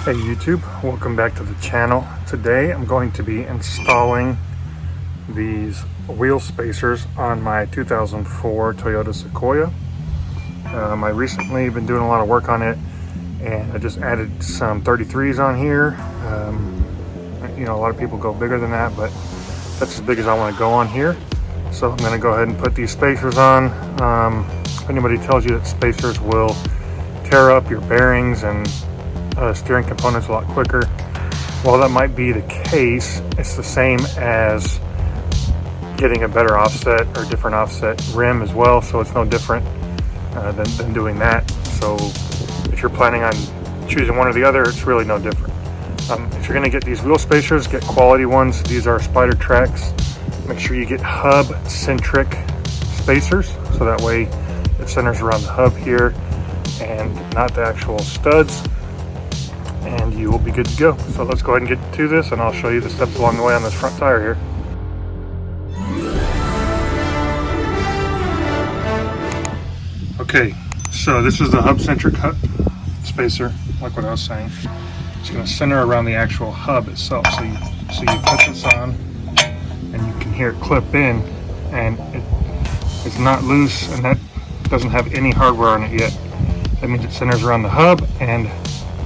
Hey YouTube, welcome back to the channel. Today I'm going to be installing these wheel spacers on my 2004 Toyota Sequoia. I recently been doing a lot of work on it, and I just added some 33s on here. You know, a lot of people go bigger than that, but that's as big as I want to go on here. So I'm going to go ahead and put these spacers on. If anybody tells you that spacers will tear up your bearings and steering components a lot quicker, while that might be the case, it's the same as getting a better offset or different offset rim as well, so it's no different than doing that. So if you're planning on choosing one or the other, it's really no different. If you're going to get these wheel spacers, get quality ones. These are Spirdertrax. Make sure you get hub centric spacers, so that way it centers around the hub here and not the actual studs, and you will be good to go. So let's go ahead and get to this, and I'll show you the steps along the way on this front tire here. Okay, so this is the hub centric spacer, like what I was saying. It's going to center around the actual hub itself. So you put this on, and you can hear it clip in, and it's not loose, and that doesn't have any hardware on it yet. That means it centers around the hub and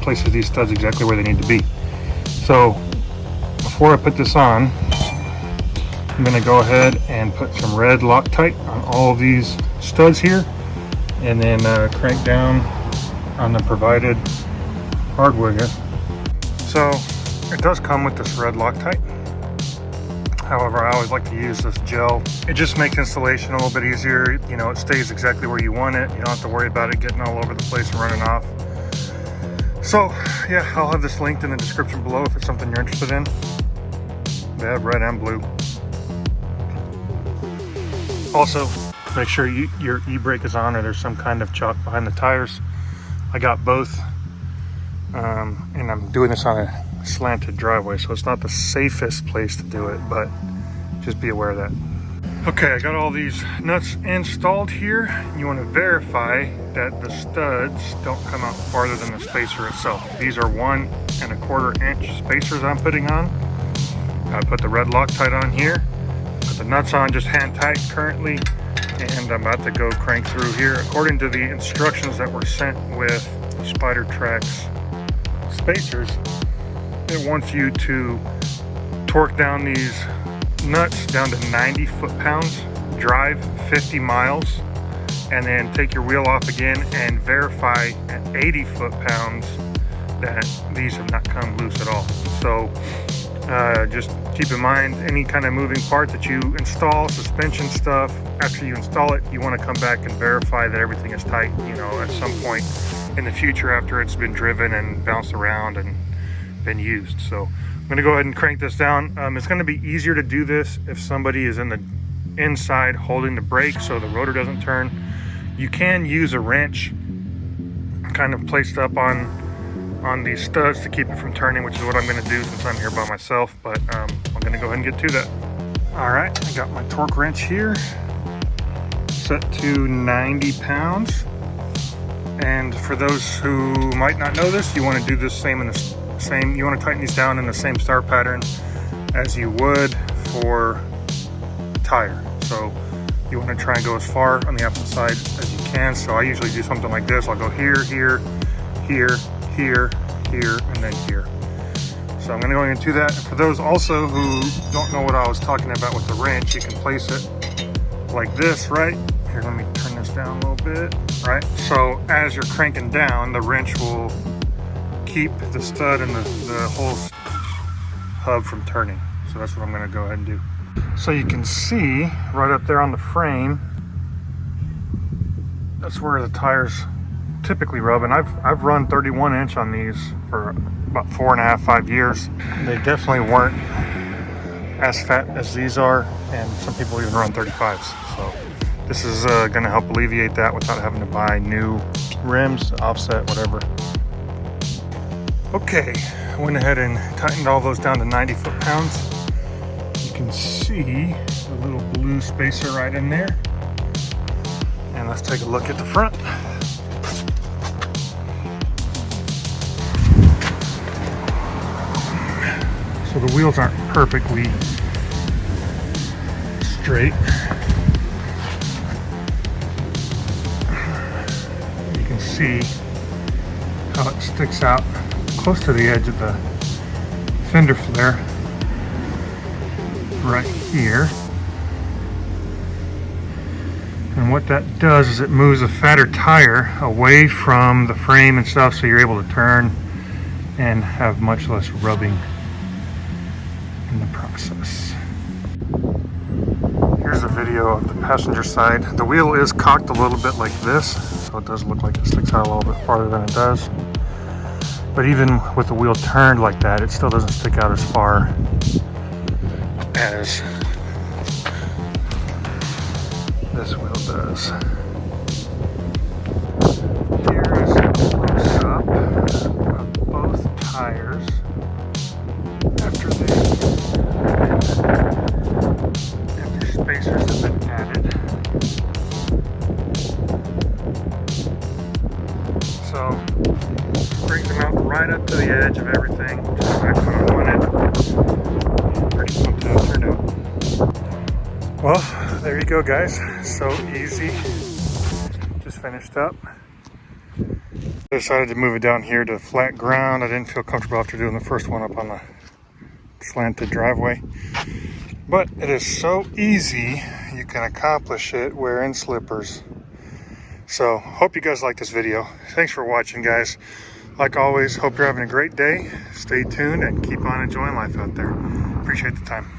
places these studs exactly where they need to be. So before I put this on, I'm going to go ahead and put some red Loctite on all of these studs here, and then crank down on the provided hardware here. So it does come with this red Loctite. However, I always like to use this gel. It just makes installation a little bit easier. You know, it stays exactly where you want it. You don't have to worry about it getting all over the place and running off. So yeah, I'll have this linked in the description below if it's something you're interested in. They have red and blue. Also, make sure your e-brake is on, or there's some kind of chalk behind the tires. I got both, and I'm doing this on a slanted driveway, so it's not the safest place to do it, but just be aware of that. Okay, I got all these nuts installed here. You want to verify that the studs don't come out farther than the spacer itself. These are 1 1/4 inch spacers I'm putting on. I put the red Loctite on here, put the nuts on just hand tight currently, and I'm about to go crank through here. According to the instructions that were sent with the Spirdertrax spacers, it wants you to torque down these nuts down to 90 foot-pounds, drive 50 miles, and then take your wheel off again and verify at 80 foot-pounds that these have not come loose at all. So just keep in mind, any kind of moving part that you install, suspension stuff, after you install it, you want to come back and verify that everything is tight, you know, at some point in the future after it's been driven and bounced around and been used. So I'm going to go ahead and crank this down. It's going to be easier to do this if somebody is in the inside holding the brake so the rotor doesn't turn. You can use a wrench kind of placed up on these studs to keep it from turning, which is what I'm going to do since I'm here by myself, but I'm going to go ahead and get to that. All right, I got my torque wrench here set to 90 pounds. And for those who might not know this, you want to do this you want to tighten these down in the same star pattern as you would for the tire. So you want to try and go as far on the opposite side as you can. So I usually do something like this. I'll go here, here, here, here, here, and then here. So I'm going to go into that. And for those also who don't know what I was talking about with the wrench, you can place it like this, right? Here, let me turn this down a little bit, right? So as you're cranking down, the wrench will keep the stud and the whole hub from turning. So that's what I'm going to go ahead and do. So you can see right up there on the frame, that's where the tires typically rub, and I've run 31 inch on these for about 4.5, 5 years. They definitely weren't as fat as these are, and some people even run 35s. So this is going to help alleviate that without having to buy new rims, offset, whatever. Okay, I went ahead and tightened all those down to 90 foot-pounds. You can see the little blue spacer right in there. And let's take a look at the front. So the wheels aren't perfectly straight. You can see how it sticks out close to the edge of the fender flare right here. And what that does is it moves a fatter tire away from the frame and stuff, so you're able to turn and have much less rubbing in the process. Here's a video of the passenger side. The wheel is cocked a little bit like this, so it does look like it sticks out a little bit farther than it does. But even with the wheel turned like that, it still doesn't stick out as far as this wheel does. Here is a close-up of both tires after spacers have been added. So brings them out right up to the edge of everything, just exactly what I wanted. Pretty pumped how it turned out. Well, there you go, guys. So easy. Just finished up. I decided to move it down here to flat ground. I didn't feel comfortable after doing the first one up on the slanted driveway. But it is so easy, you can accomplish it wearing slippers. So, hope you guys like this video. Thanks for watching, guys. Like always, hope you're having a great day. Stay tuned and keep on enjoying life out there. Appreciate the time.